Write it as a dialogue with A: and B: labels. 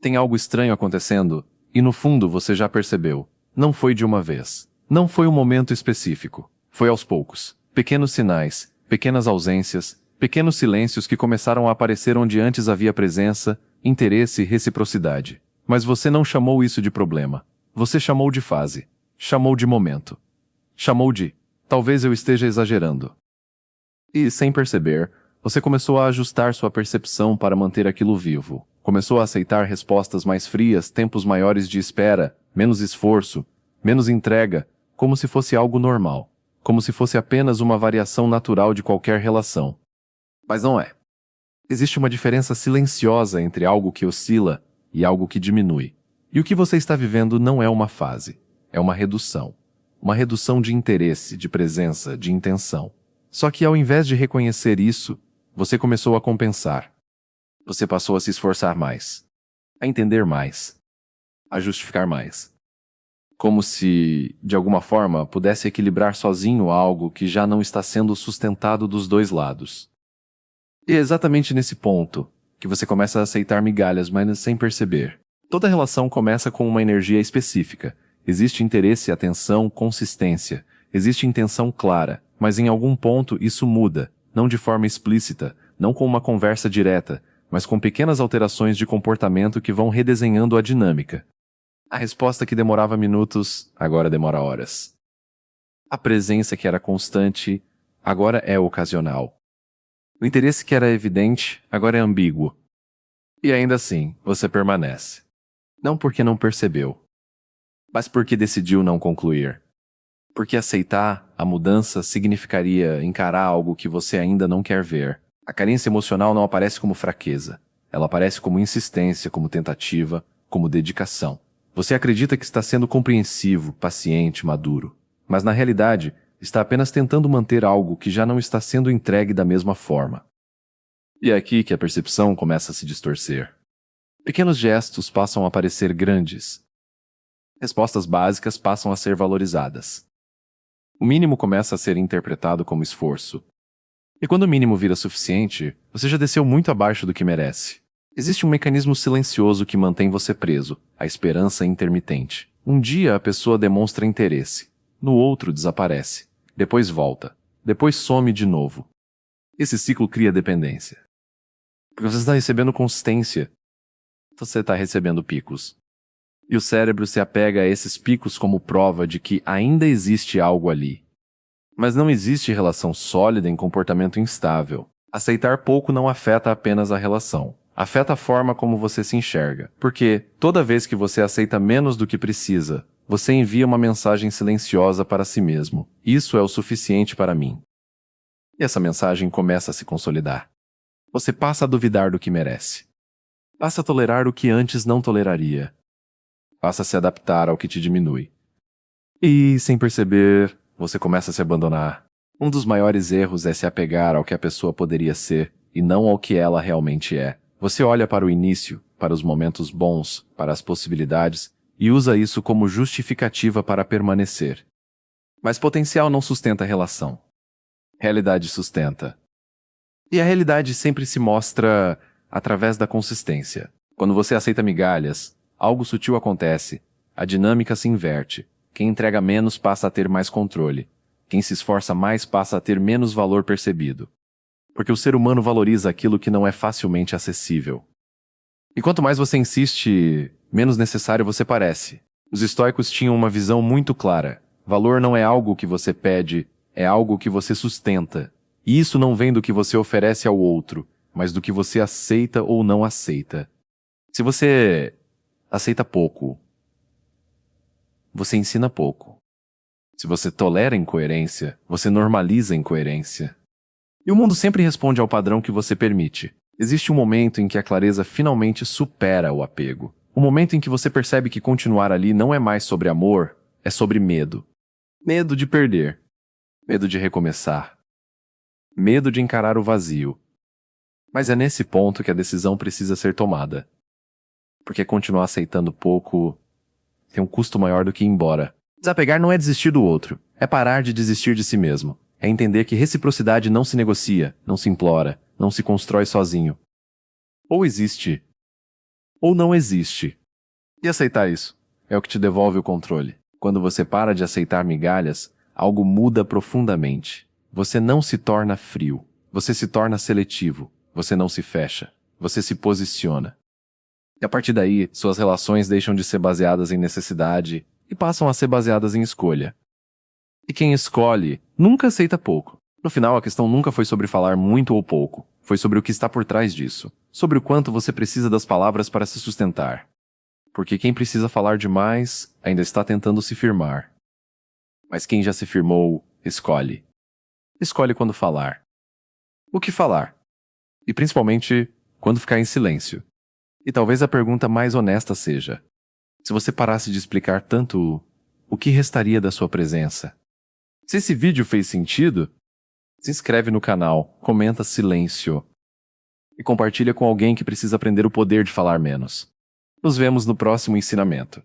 A: Tem algo estranho acontecendo, e no fundo você já percebeu. Não foi de uma vez. Não foi um momento específico. Foi aos poucos. Pequenos sinais, pequenas ausências, pequenos silêncios que começaram a aparecer onde antes havia presença, interesse e reciprocidade. Mas você não chamou isso de problema. Você chamou de fase. Chamou de momento. Chamou de, talvez eu esteja exagerando. E, sem perceber, você começou a ajustar sua percepção para manter aquilo vivo. Começou a aceitar respostas mais frias, tempos maiores de espera, menos esforço, menos entrega, como se fosse algo normal. Como se fosse apenas uma variação natural de qualquer relação. Mas não é. Existe uma diferença silenciosa entre algo que oscila e algo que diminui. E o que você está vivendo não é uma fase. É uma redução. Uma redução de interesse, de presença, de intenção. Só que ao invés de reconhecer isso, você começou a compensar. Você passou a se esforçar mais. A entender mais. A justificar mais. Como se, de alguma forma, pudesse equilibrar sozinho algo que já não está sendo sustentado dos dois lados. E é exatamente nesse ponto que você começa a aceitar migalhas, mas sem perceber. Toda relação começa com uma energia específica. Existe interesse, atenção, consistência. Existe intenção clara, mas em algum ponto isso muda, não de forma explícita, não com uma conversa direta, mas com pequenas alterações de comportamento que vão redesenhando a dinâmica. A resposta que demorava minutos, agora demora horas. A presença que era constante, agora é ocasional. O interesse que era evidente, agora é ambíguo. E ainda assim, você permanece. Não porque não percebeu, mas porque decidiu não concluir. Porque aceitar a mudança significaria encarar algo que você ainda não quer ver. A carência emocional não aparece como fraqueza. Ela aparece como insistência, como tentativa, como dedicação. Você acredita que está sendo compreensivo, paciente, maduro. Mas na realidade, está apenas tentando manter algo que já não está sendo entregue da mesma forma. E é aqui que a percepção começa a se distorcer. Pequenos gestos passam a parecer grandes. Respostas básicas passam a ser valorizadas. O mínimo começa a ser interpretado como esforço. E quando o mínimo vira suficiente, você já desceu muito abaixo do que merece. Existe um mecanismo silencioso que mantém você preso, a esperança intermitente. Um dia a pessoa demonstra interesse, no outro desaparece, depois volta, depois some de novo. Esse ciclo cria dependência. Porque você está recebendo consistência, você está recebendo picos. E o cérebro se apega a esses picos como prova de que ainda existe algo ali. Mas não existe relação sólida em comportamento instável. Aceitar pouco não afeta apenas a relação. Afeta a forma como você se enxerga. Porque, toda vez que você aceita menos do que precisa, você envia uma mensagem silenciosa para si mesmo. Isso é o suficiente para mim. E essa mensagem começa a se consolidar. Você passa a duvidar do que merece. Passa a tolerar o que antes não toleraria. Passa a se adaptar ao que te diminui. E, sem perceber, você começa a se abandonar. Um dos maiores erros é se apegar ao que a pessoa poderia ser e não ao que ela realmente é. Você olha para o início, para os momentos bons, para as possibilidades e usa isso como justificativa para permanecer. Mas potencial não sustenta a relação. Realidade sustenta. E a realidade sempre se mostra através da consistência. Quando você aceita migalhas, algo sutil acontece, a dinâmica se inverte. Quem entrega menos passa a ter mais controle. Quem se esforça mais passa a ter menos valor percebido. Porque o ser humano valoriza aquilo que não é facilmente acessível. E quanto mais você insiste, menos necessário você parece. Os estoicos tinham uma visão muito clara. Valor não é algo que você pede, é algo que você sustenta. E isso não vem do que você oferece ao outro, mas do que você aceita ou não aceita. Se você aceita pouco, você ensina pouco. Se você tolera incoerência, você normaliza incoerência. E o mundo sempre responde ao padrão que você permite. Existe um momento em que a clareza finalmente supera o apego. Um momento em que você percebe que continuar ali não é mais sobre amor, é sobre medo. Medo de perder. Medo de recomeçar. Medo de encarar o vazio. Mas é nesse ponto que a decisão precisa ser tomada. Porque continuar aceitando pouco tem um custo maior do que ir embora. Desapegar não é desistir do outro, é parar de desistir de si mesmo. É entender que reciprocidade não se negocia, não se implora, não se constrói sozinho. Ou existe, ou não existe. E aceitar isso é o que te devolve o controle. Quando você para de aceitar migalhas, algo muda profundamente. Você não se torna frio. Você se torna seletivo. Você não se fecha. Você se posiciona. E a partir daí, suas relações deixam de ser baseadas em necessidade e passam a ser baseadas em escolha. E quem escolhe nunca aceita pouco. No final, a questão nunca foi sobre falar muito ou pouco. Foi sobre o que está por trás disso. Sobre o quanto você precisa das palavras para se sustentar. Porque quem precisa falar demais ainda está tentando se firmar. Mas quem já se firmou, escolhe. Escolhe quando falar. O que falar? E principalmente, quando ficar em silêncio. E talvez a pergunta mais honesta seja: se você parasse de explicar tanto, o que restaria da sua presença? Se esse vídeo fez sentido, se inscreve no canal, comenta silêncio e compartilha com alguém que precisa aprender o poder de falar menos. Nos vemos no próximo ensinamento.